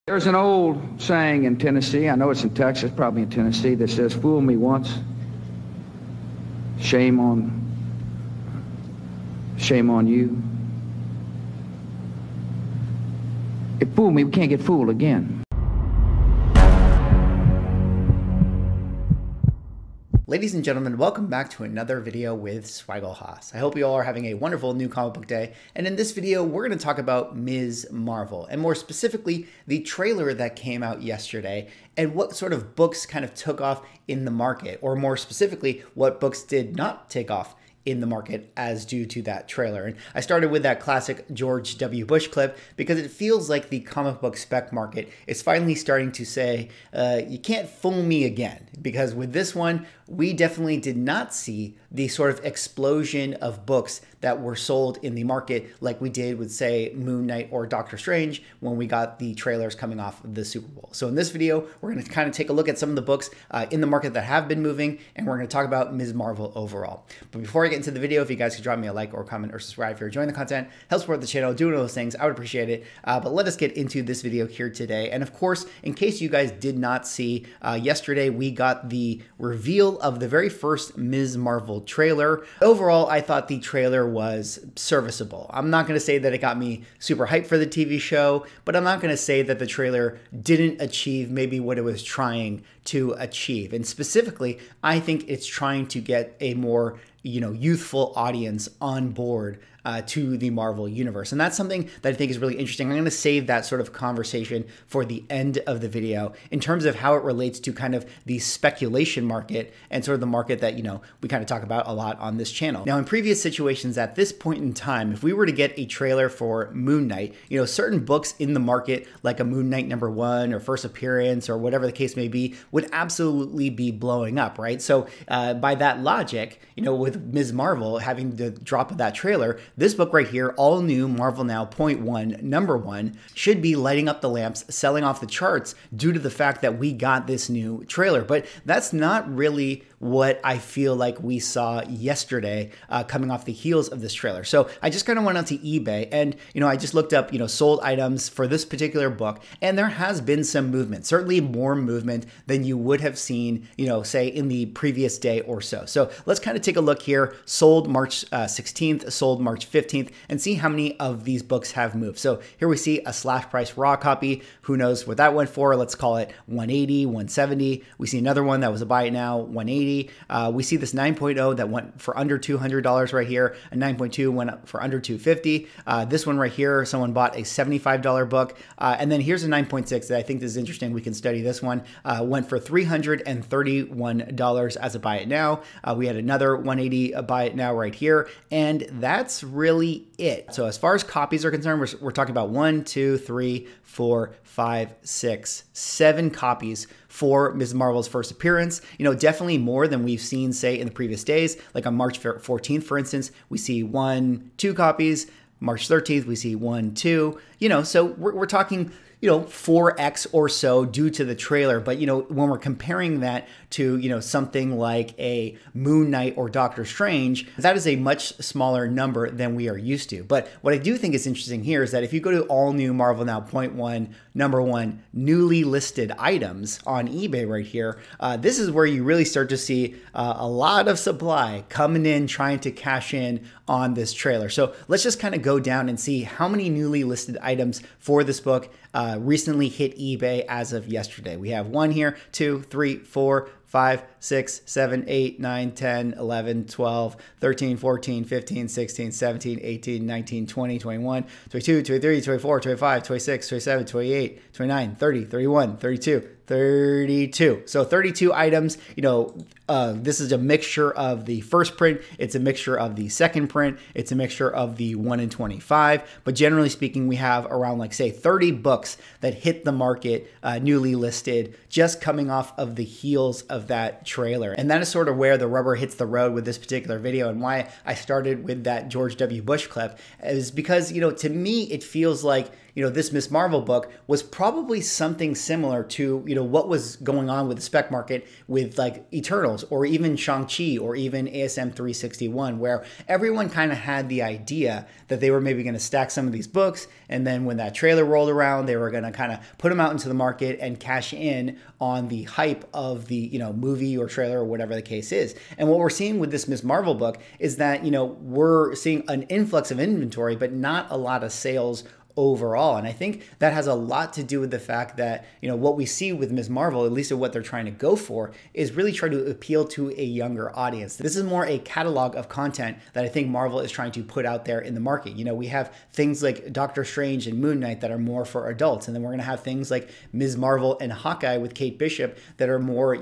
There's an old saying in Tennessee, I know it's in Texas, probably in Tennessee, that says, fool me once, shame on you. If fool me, we can't get fooled again. Ladies and gentlemen, welcome back to another video with Swaggle Haas. I hope you all are having a wonderful new comic book day. And in this video, we're going to talk about Ms. Marvel, and more specifically, the trailer that came out yesterday and what sort of books kind of took off in the market, or more specifically, what books did not take off in the market as due to that trailer. And I started with that classic George W. Bush clip because it feels like the comic book spec market is finally starting to say, you can't fool me again. Because with this one, we definitely did not see the sort of explosion of books that were sold in the market like we did with, say, Moon Knight or Doctor Strange when we got the trailers coming off of the Super Bowl. So in this video, we're going to kind of take a look at some of the books in the market that have been moving, and we're going to talk about Ms. Marvel overall. But before I get into the video, if you guys could drop me a like or comment or subscribe if you're enjoying the content, help support the channel, doing those things, I would appreciate it. But let us get into this video here today. And of course, in case you guys did not see, yesterday we got the reveal of the very first Ms. Marvel trailer. Overall, I thought the trailer was serviceable. I'm not going to say that it got me super hyped for the TV show, but I'm not going to say that the trailer didn't achieve maybe what it was trying to achieve. And specifically, I think it's trying to get a more youthful audience on board to the Marvel universe. And that's something that I think is really interesting. I'm going to save that sort of conversation for the end of the video in terms of how it relates to kind of the speculation market and sort of the market that, we kind of talk about a lot on this channel. Now, in previous situations at this point in time, if we were to get a trailer for Moon Knight, certain books in the market, like a Moon Knight #1 or first appearance or whatever the case may be, would absolutely be blowing up, right? So by that logic, with Ms. Marvel having the drop of that trailer, this book right here, all new Marvel Now .1, #1, should be lighting up the lamps, selling off the charts due to the fact that we got this new trailer. But that's not really what I feel like we saw yesterday coming off the heels of this trailer. So I just kind of went onto eBay and, I just looked up, sold items for this particular book, and there has been some movement, certainly more movement than you would have seen, say in the previous day or so. So let's kind of take a look here. Sold March 16th, sold March 15th, and see how many of these books have moved. So here we see a slash price raw copy. Who knows what that went for? Let's call it 180, 170. We see another one that was a buy it now, 180. We see this 9.0 that went for under $200 right here. A 9.2 went up for under $250. This one right here, someone bought a $75 book. And then here's a 9.6 that I think is interesting. We can study this one. Went for $331 as a buy it now. We had another 180 buy it now right here. And that's really it. So as far as copies are concerned, we're talking about 1, 2, 3, 4, 5, 6, 7 copies for Ms. Marvel's first appearance. Definitely more than we've seen, say, in the previous days. Like on March 14th, for instance, we see 1, 2 copies. March 13th, we see 1, 2. So we're talking 4x or so due to the trailer. But, when we're comparing that to, something like a Moon Knight or Doctor Strange, that is a much smaller number than we are used to. But what I do think is interesting here is that if you go to all new Marvel Now .1, #1, newly listed items on eBay right here, this is where you really start to see a lot of supply coming in, trying to cash in on this trailer. So let's just kind of go down and see how many newly listed items for this book recently hit eBay as of yesterday. We have 1 here, 2, 3, 4, 5, 6, 7, 8, 9, 10, 11, 12, 13, 14, 15, 16, 17, 18, 19, 20, 21, 22, 23, 24, 25, 26, 27, 28, 29, 30, 31, 32, 32. So 32 items. This is a mixture of the first print. It's a mixture of the second print. It's a mixture of the 1 in 25. But generally speaking, we have around, like, say, 30 books that hit the market newly listed, just coming off of the heels of that trailer. And that is sort of where the rubber hits the road with this particular video, and why I started with that George W. Bush clip is because, to me, it feels like this Miss Marvel book was probably something similar to, what was going on with the Spec Market with like Eternals or even Shang-Chi or even ASM 361, where everyone kind of had the idea that they were maybe going to stack some of these books, and then when that trailer rolled around, they were going to kind of put them out into the market and cash in on the hype of the movie or trailer or whatever the case is. And what we're seeing with this Miss Marvel book is that we're seeing an influx of inventory, but not a lot of sales overall. And I think that has a lot to do with the fact that, what we see with Ms. Marvel, at least what they're trying to go for, is really try to appeal to a younger audience. This is more a catalog of content that I think Marvel is trying to put out there in the market. We have things like Doctor Strange and Moon Knight that are more for adults. And then we're going to have things like Ms. Marvel and Hawkeye with Kate Bishop that are more,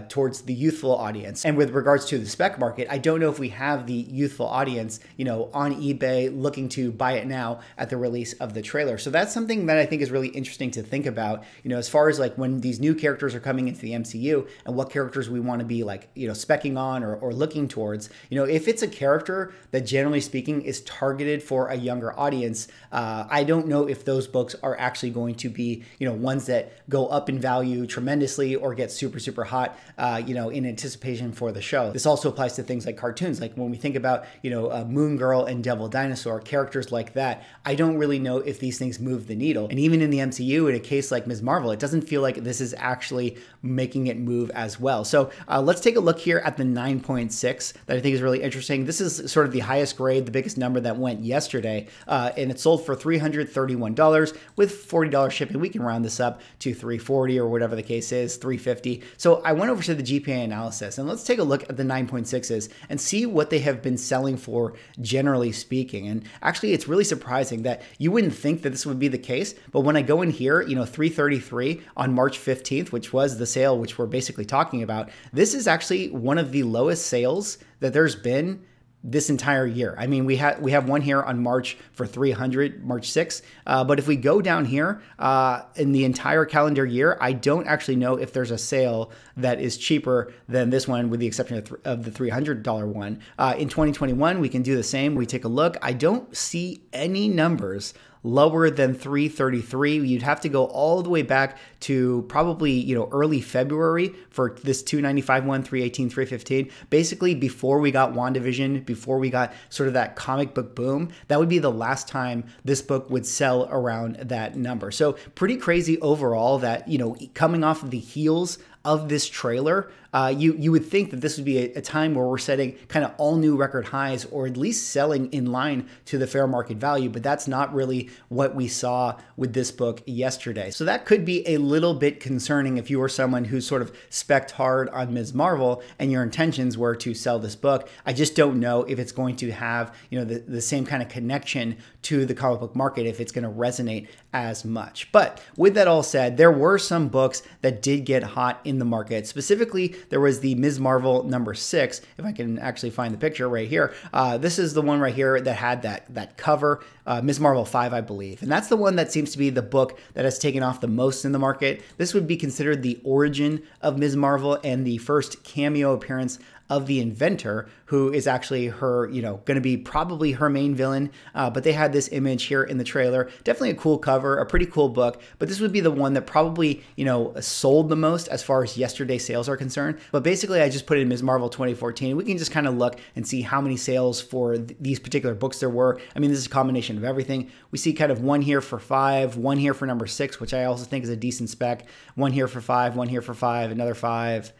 towards the youthful audience. And with regards to the Spec Market, I don't know if we have the youthful audience, on eBay looking to buy it now at the release of the trailer. So that's something that I think is really interesting to think about, as far as like when these new characters are coming into the MCU and what characters we want to be like, specking on or looking towards. If it's a character that generally speaking is targeted for a younger audience, I don't know if those books are actually going to be, ones that go up in value tremendously or get super, super hot, in anticipation for the show. This also applies to things like cartoons. Like when we think about, Moon Girl and Devil Dinosaur, characters like that, I don't really know if these things move the needle. And even in the MCU, in a case like Ms. Marvel, it doesn't feel like this is actually making it move as well. So let's take a look here at the 9.6 that I think is really interesting. This is sort of the highest grade, the biggest number that went yesterday, and it sold for $331 with $40 shipping. We can round this up to $340 or whatever the case is, $350. So I went over to the GPA analysis, and let's take a look at the 9.6s and see what they have been selling for, generally speaking. And actually, it's really surprising that you wouldn't think that this would be the case, but when I go in here, 333 on March 15th, which was the sale which we're basically talking about, this is actually one of the lowest sales that there's been this entire year. I mean, we have one here on March for 300, March 6th. But if we go down here in the entire calendar year, I don't actually know if there's a sale that is cheaper than this one, with the exception of the $300 one. In 2021, we can do the same. We take a look. I don't see any numbers lower than 333. You'd have to go all the way back to probably, early February for this 295 one, 318, 315. Basically, before we got WandaVision, before we got sort of that comic book boom, that would be the last time this book would sell around that number. So pretty crazy overall that, coming off of the heels of this trailer, you would think that this would be a time where we're setting kind of all new record highs, or at least selling in line to the fair market value, but that's not really what we saw with this book yesterday. So that could be a little bit concerning if you were someone who's sort of spec'd hard on Ms. Marvel and your intentions were to sell this book. I just don't know if it's going to have, the same kind of connection to the comic book market, if it's going to resonate as much. But with that all said, there were some books that did get hot in the market. Specifically, there was the Ms. Marvel number 6, if I can actually find the picture right here. This is the one right here that had that cover, Ms. Marvel 5, I believe. And that's the one that seems to be the book that has taken off the most in the market. This would be considered the origin of Ms. Marvel and the first cameo appearance of the inventor, who is actually her, going to be probably her main villain. But they had this image here in the trailer. Definitely a cool cover, a pretty cool book. But this would be the one that probably, sold the most as far as yesterday sales are concerned. But basically, I just put in Ms. Marvel 2014. We can just kind of look and see how many sales for these particular books there were. I mean, this is a combination of everything. We see kind of one here for 5, one here for number 6, which I also think is a decent spec. One here for 5, one here for 5, another 5.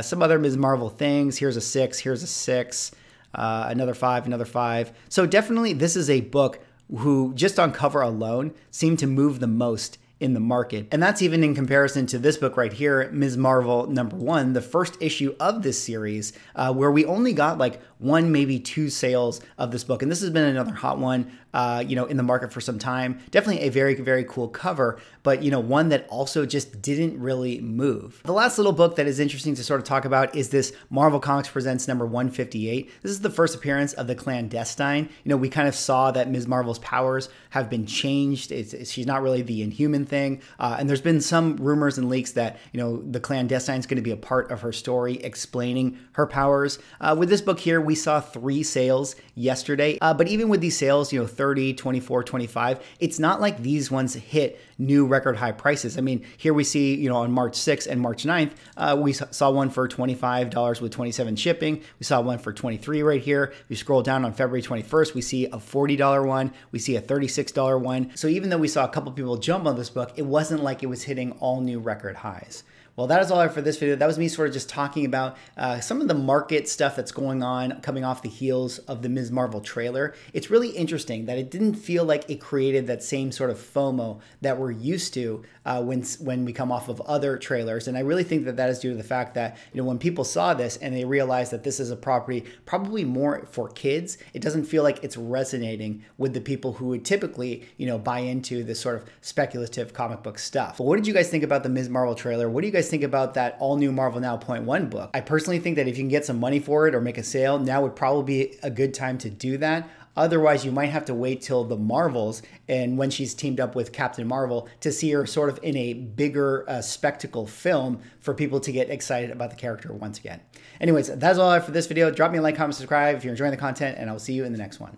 Some other Ms. Marvel things. Here's a 6, here's a 6, another 5, another 5. So definitely this is a book who just on cover alone seemed to move the most in the market. And that's even in comparison to this book right here, Ms. Marvel number 1, the first issue of this series, where we only got like 1, maybe 2 sales of this book. And this has been another hot one, in the market for some time. Definitely a very, very cool cover, but, one that also just didn't really move. The last little book that is interesting to sort of talk about is this Marvel Comics Presents number 158. This is the first appearance of the Clandestine. We kind of saw that Ms. Marvel's powers have been changed. She's not really the Inhuman thing. And there's been some rumors and leaks that, the clandestine is going to be a part of her story explaining her powers. With this book here, we saw 3 sales yesterday. But even with these sales, 30, 24, 25, it's not like these ones hit new record high prices. I mean, here we see, on March 6th and March 9th, we saw one for $25 with 27 shipping. We saw one for $23 right here. We scroll down on February 21st, we see a $40 one. We see a $36 one. So even though we saw a couple people jump on this book, it wasn't like it was hitting all new record highs. Well, that is all I have for this video. That was me sort of just talking about some of the market stuff that's going on coming off the heels of the Ms. Marvel trailer. It's really interesting that it didn't feel like it created that same sort of FOMO that we're used to when we come off of other trailers. And I really think that that is due to the fact that, when people saw this and they realized that this is a property probably more for kids, it doesn't feel like it's resonating with the people who would typically, buy into this sort of speculative comic book stuff. But what did you guys think about the Ms. Marvel trailer? What do you guys think about that all new Marvel Now .1 book? I personally think that if you can get some money for it or make a sale, now would probably be a good time to do that. Otherwise, you might have to wait till the Marvels and when she's teamed up with Captain Marvel to see her sort of in a bigger spectacle film for people to get excited about the character once again. Anyways, that's all I have for this video. Drop me a like, comment, subscribe if you're enjoying the content, and I'll see you in the next one.